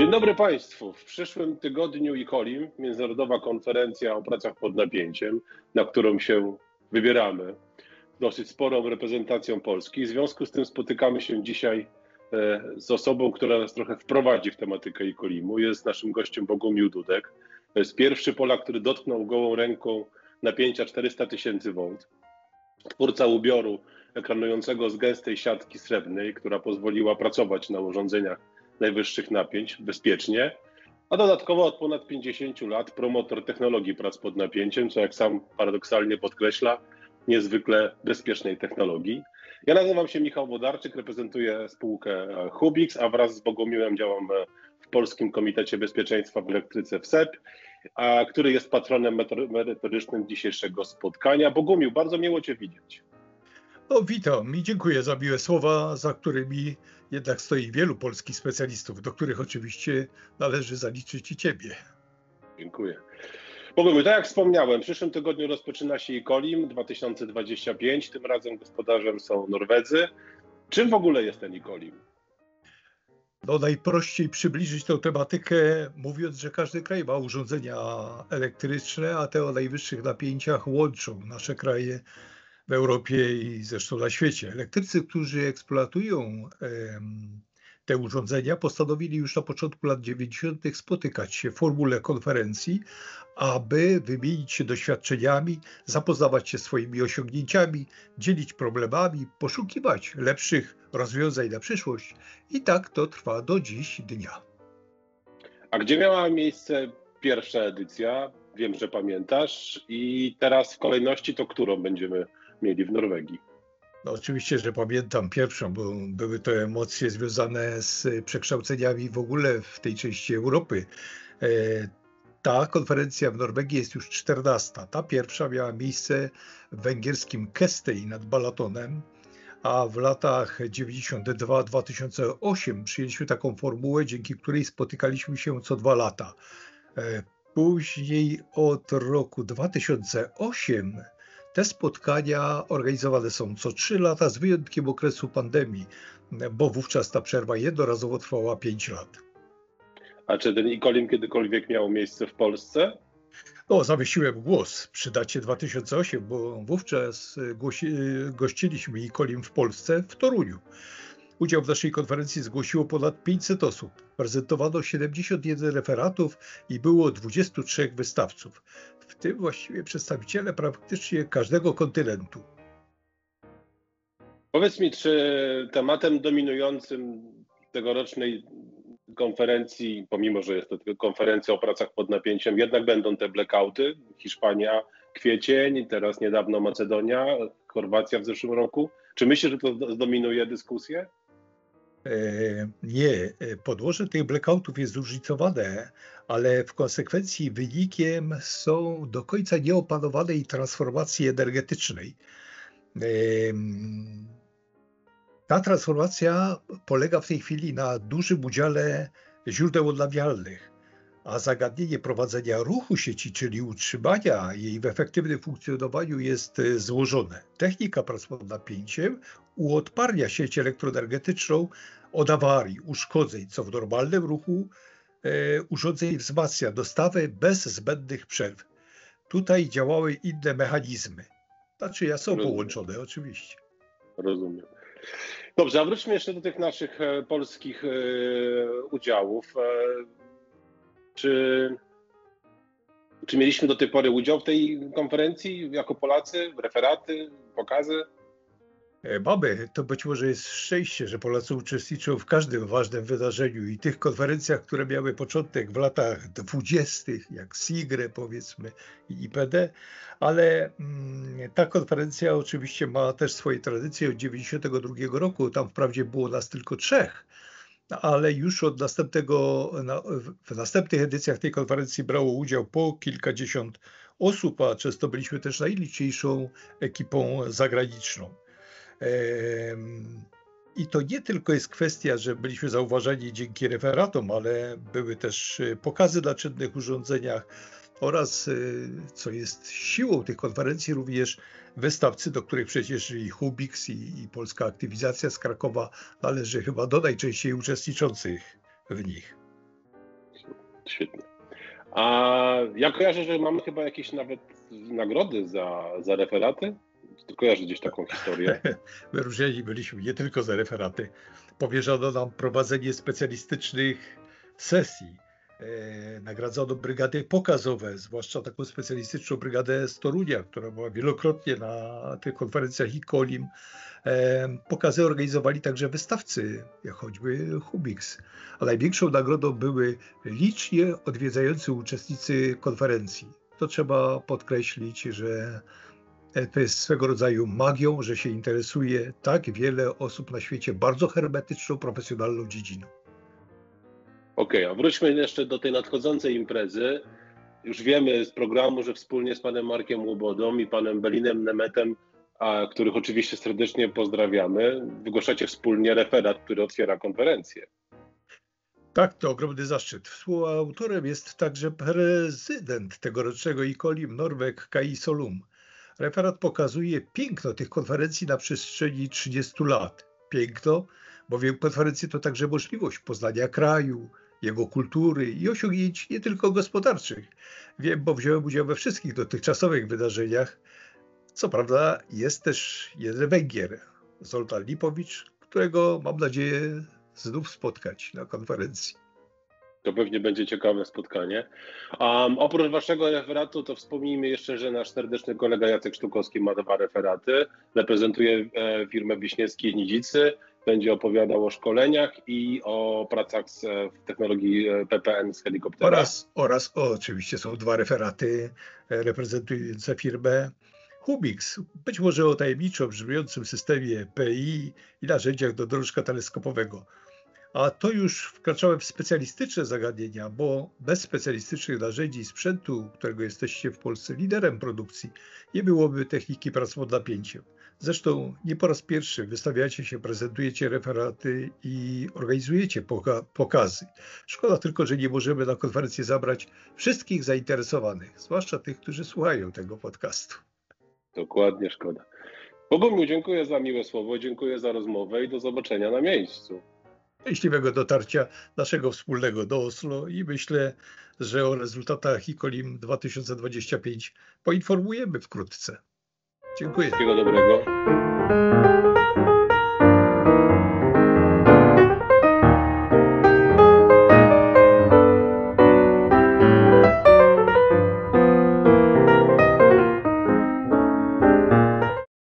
Dzień dobry Państwu. W przyszłym tygodniu ICOLIM, Międzynarodowa Konferencja o Pracach pod Napięciem, na którą się wybieramy dosyć sporą reprezentacją Polski. W związku z tym spotykamy się dzisiaj z osobą, która nas trochę wprowadzi w tematykę ICOLIM-u. Jest naszym gościem Bogumił Dudek. To jest pierwszy Polak, który dotknął gołą ręką napięcia 400 000 V. Twórca ubioru ekranującego z gęstej siatki srebrnej, która pozwoliła pracować na urządzeniach najwyższych napięć bezpiecznie, a dodatkowo od ponad 50 lat promotor technologii prac pod napięciem, co jak sam paradoksalnie podkreśla, niezwykle bezpiecznej technologii. Ja nazywam się Michał Wodarczyk, reprezentuję spółkę Hubix, a wraz z Bogumiłem działam w Polskim Komitecie Bezpieczeństwa w Elektryce w SEP, który jest patronem merytorycznym dzisiejszego spotkania. Bogumił, bardzo miło Cię widzieć. No, witam i dziękuję za miłe słowa, za którymi jednak stoi wielu polskich specjalistów, do których oczywiście należy zaliczyć i Ciebie. Dziękuję. Bogumił, tak jak wspomniałem, w przyszłym tygodniu rozpoczyna się ICOLIM 2025. Tym razem gospodarzem są Norwedzy. Czym w ogóle jest ten ICOLIM? No, najprościej przybliżyć tę tematykę, mówiąc, że każdy kraj ma urządzenia elektryczne, a te o najwyższych napięciach łączą nasze kraje w Europie i zresztą na świecie. Elektrycy, którzy eksploatują te urządzenia, postanowili już na początku lat 90. spotykać się w formule konferencji, aby wymienić się doświadczeniami, zapoznawać się swoimi osiągnięciami, dzielić problemami, poszukiwać lepszych rozwiązań na przyszłość. I tak to trwa do dziś dnia. A gdzie miała miejsce pierwsza edycja? Wiem, że pamiętasz. I teraz w kolejności to którą będziemy mieli w Norwegii? No, oczywiście, że pamiętam pierwszą, bo były to emocje związane z przekształceniami w ogóle w tej części Europy. Ta konferencja w Norwegii jest już 14. Ta pierwsza miała miejsce w węgierskim Keszthely nad Balatonem, a w latach 92-2008 przyjęliśmy taką formułę, dzięki której spotykaliśmy się co 2 lata. Później od roku 2008 te spotkania organizowane są co 3 lata, z wyjątkiem okresu pandemii, bo wówczas ta przerwa jednorazowo trwała 5 lat. A czy ten ICOLIM kiedykolwiek miał miejsce w Polsce? No, zawiesiłem głos przy dacie 2008, bo wówczas gościliśmy ICOLIM w Polsce, w Toruniu. Udział w naszej konferencji zgłosiło ponad 500 osób. Prezentowano 71 referatów i było 23 wystawców, w tym właściwie przedstawiciele praktycznie każdego kontynentu. Powiedz mi, czy tematem dominującym tegorocznej konferencji, pomimo że jest to tylko konferencja o pracach pod napięciem, jednak będą te blackouty? Hiszpania, kwiecień, teraz niedawno Macedonia, Chorwacja w zeszłym roku. Czy myślisz, że to zdominuje dyskusję? Nie, podłoże tych blackoutów jest zróżnicowane, ale w konsekwencji wynikiem są do końca nieopanowanej transformacji energetycznej. Ta transformacja polega w tej chwili na dużym udziale źródeł odnawialnych, a zagadnienie prowadzenia ruchu sieci, czyli utrzymania jej w efektywnym funkcjonowaniu, jest złożone. Technika prac pod napięciem uodparnia sieć elektroenergetyczną od awarii, uszkodzeń, co w normalnym ruchu urządzeń wzmacnia dostawę bez zbędnych przerw. Tutaj działały inne mechanizmy. Znaczy, są połączone oczywiście. Rozumiem. Dobrze, a wróćmy jeszcze do tych naszych polskich udziałów. Czy mieliśmy do tej pory udział w tej konferencji jako Polacy? Referaty, pokazy? Mamy. To być może jest szczęście, że Polacy uczestniczą w każdym ważnym wydarzeniu i tych konferencjach, które miały początek w latach 20., jak SIGRE powiedzmy i IPD, ale ta konferencja oczywiście ma też swoje tradycje od 1992 roku. Tam wprawdzie było nas tylko 3, ale już od w następnych edycjach tej konferencji brało udział po kilkadziesiąt osób, a często byliśmy też najliczniejszą ekipą zagraniczną. I to nie tylko jest kwestia, że byliśmy zauważani dzięki referatom, ale były też pokazy na czynnych urządzeniach oraz, co jest siłą tych konferencji, również wystawcy, do których przecież i Hubix, i Polska Aktywizacja z Krakowa należy chyba do najczęściej uczestniczących w nich. Świetnie. A ja kojarzę, że mamy chyba jakieś nawet nagrody za referaty. Kojarzę gdzieś taką historię. Wyróżnieni byliśmy nie tylko za referaty. Powierzono nam prowadzenie specjalistycznych sesji. Nagradzono brygady pokazowe, zwłaszcza taką specjalistyczną brygadę z Torunia, która była wielokrotnie na tych konferencjach ICOLIM. Pokazy organizowali także wystawcy, jak choćby Hubix. A największą nagrodą były licznie odwiedzający uczestnicy konferencji. To trzeba podkreślić, że to jest swego rodzaju magią, że się interesuje tak wiele osób na świecie bardzo hermetyczną, profesjonalną dziedziną. Okej, a wróćmy jeszcze do tej nadchodzącej imprezy. Już wiemy z programu, że wspólnie z panem Markiem Łobodą i panem Belinem Nemetem, których oczywiście serdecznie pozdrawiamy, wygłaszacie wspólnie referat, który otwiera konferencję. Tak, to ogromny zaszczyt. Współautorem jest także prezydent tegorocznego ICOLIM, Norweg Kai Solum. Referat pokazuje piękno tych konferencji na przestrzeni 30 lat. Piękno, bowiem konferencje to także możliwość poznania kraju, jego kultury i osiągnięć nie tylko gospodarczych. Wiem, bo wziąłem udział we wszystkich dotychczasowych wydarzeniach. Co prawda jest też jeden Węgier, Zoltán Lipowicz, którego mam nadzieję znów spotkać na konferencji. To pewnie będzie ciekawe spotkanie. Oprócz waszego referatu, to wspomnijmy jeszcze, że nasz serdeczny kolega Jacek Sztukowski ma 2 referaty. Reprezentuje firmę Wiśniewskie i Nidzicy. Będzie opowiadał o szkoleniach i o pracach w technologii PPN z helikoptera. Oczywiście są 2 referaty reprezentujące firmę Hubix. Być może o tajemniczo brzmiącym systemie PI i narzędziach do drążka teleskopowego. A to już wkraczałem w specjalistyczne zagadnienia, bo bez specjalistycznych narzędzi i sprzętu, którego jesteście w Polsce liderem produkcji, nie byłoby techniki prac pod napięciem. Zresztą nie po raz pierwszy wystawiacie się, prezentujecie referaty i organizujecie pokazy. Szkoda tylko, że nie możemy na konferencję zabrać wszystkich zainteresowanych, zwłaszcza tych, którzy słuchają tego podcastu. Dokładnie, szkoda. Bogumił, dziękuję za miłe słowo, dziękuję za rozmowę i do zobaczenia na miejscu. Szczęśliwego dotarcia naszego wspólnego do Oslo i myślę, że o rezultatach ICOLIM 2025 poinformujemy wkrótce. Dziękuję. Wszystkiego dobrego.